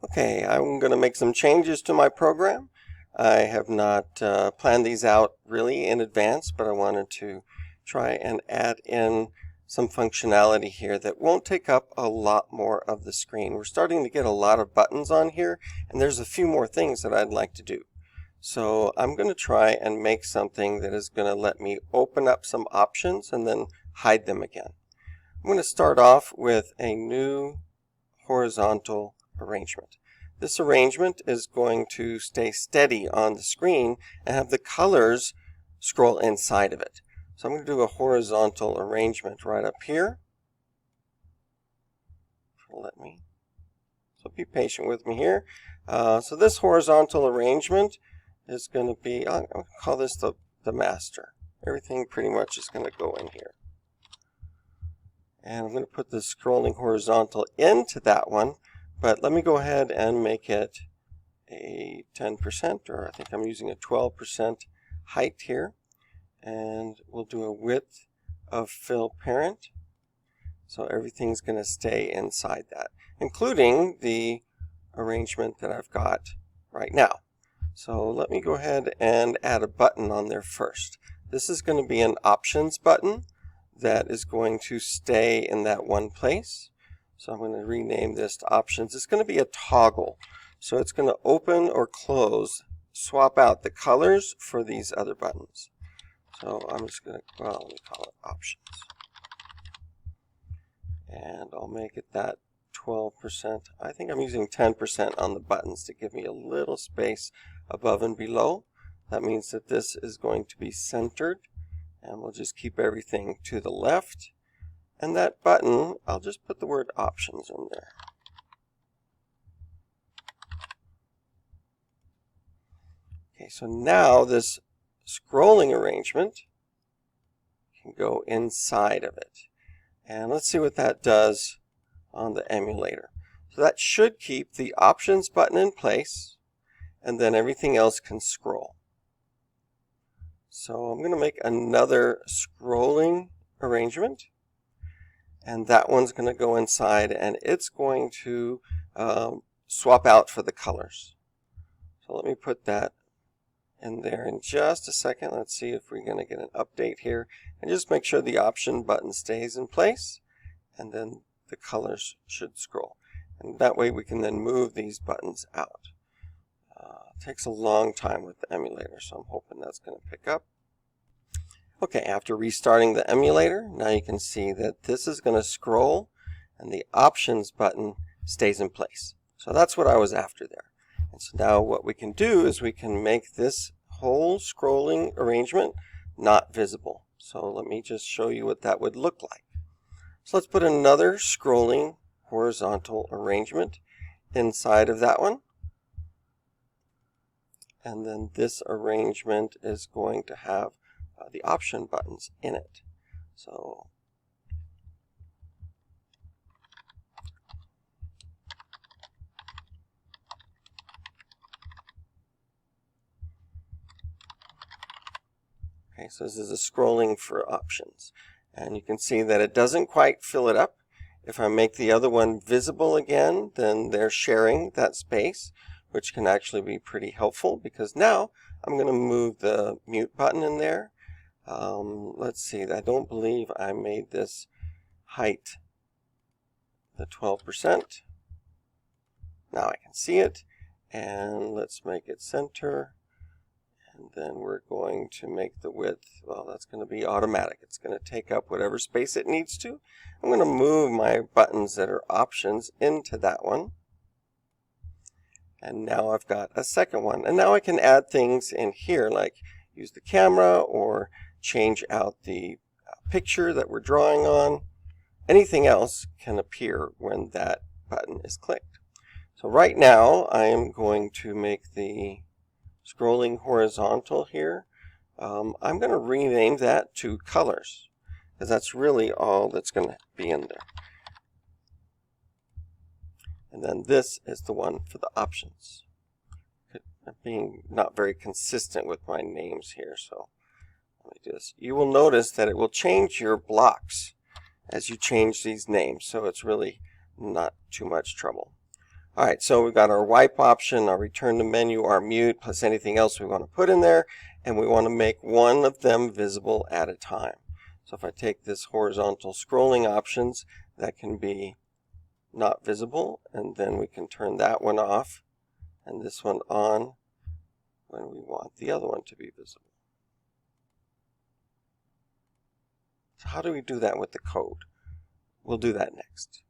Okay, I'm going to make some changes to my program. I have not planned these out really in advance, but I wanted to try and add in some functionality here that won't take up a lot more of the screen. We're starting to get a lot of buttons on here, and there's a few more things that I'd like to do. So I'm going to try and make something that is going to let me open up some options and then hide them again. I'm going to start off with a new horizontal arrangement. This arrangement is going to stay steady on the screen and have the colors scroll inside of it. So I'm going to do a horizontal arrangement right up here. So be patient with me here. So this horizontal arrangement is going to be, I'm going to call this the master. Everything pretty much is going to go in here. And I'm going to put the scrolling horizontal into that one, but let me go ahead and make it a 10%, or I think I'm using a 12% height here. And we'll do a width of fill parent. So everything's going to stay inside that, including the arrangement that I've got right now. So let me go ahead and add a button on there first. This is going to be an options button that is going to stay in that one place. So I'm going to rename this to options. It's going to be a toggle. So it's going to open or close, swap out the colors for these other buttons. So I'm just going to, well, let me call it options. And I'll make it that 12%. I think I'm using 10% on the buttons to give me a little space above and below. That means that this is going to be centered. And we'll just keep everything to the left. And that button, I'll just put the word options in there. Okay, so now this scrolling arrangement can go inside of it. And let's see what that does on the emulator. So that should keep the options button in place, and then everything else can scroll. So I'm going to make another scrolling arrangement, and that one's going to go inside, and it's going to swap out for the colors. So let me put that in there in just a second. Let's see if we're going to get an update here, and just make sure the option button stays in place, and then the colors should scroll. And that way we can then move these buttons out. It takes a long time with the emulator, so I'm hoping that's going to pick up. Okay, after restarting the emulator, now you can see that this is going to scroll and the options button stays in place. So that's what I was after there. And so now what we can do is we can make this whole scrolling arrangement not visible. So let me just show you what that would look like. So let's put another scrolling horizontal arrangement inside of that one. And then this arrangement is going to have the option buttons in it. So okay, so this is a scrolling for options. And you can see that it doesn't quite fill it up. If I make the other one visible again, then they're sharing that space, which can actually be pretty helpful, because now I'm going to move the mute button in there. Let's see, I don't believe I made this height the 12%. Now I can see it, and let's make it center. And then we're going to make the width, well, that's going to be automatic. It's going to take up whatever space it needs to. I'm going to move my buttons that are options into that one. And now I've got a second one. And now I can add things in here, like use the camera or change out the picture that we're drawing on. Anything else can appear when that button is clicked. So right now I am going to make the scrolling horizontal here. I'm going to rename that to colors, because that's really all that's going to be in there. And then this is the one for the options. I'm being not very consistent with my names here, so let me do this. You will notice that it will change your blocks as you change these names, so it's really not too much trouble. All right, so we've got our wipe option, our return to menu, our mute, plus anything else we want to put in there, and we want to make one of them visible at a time. So if I take this horizontal scrolling options, that can be not visible, and then we can turn that one off and this one on when we want the other one to be visible. So how do we do that with the code? We'll do that next.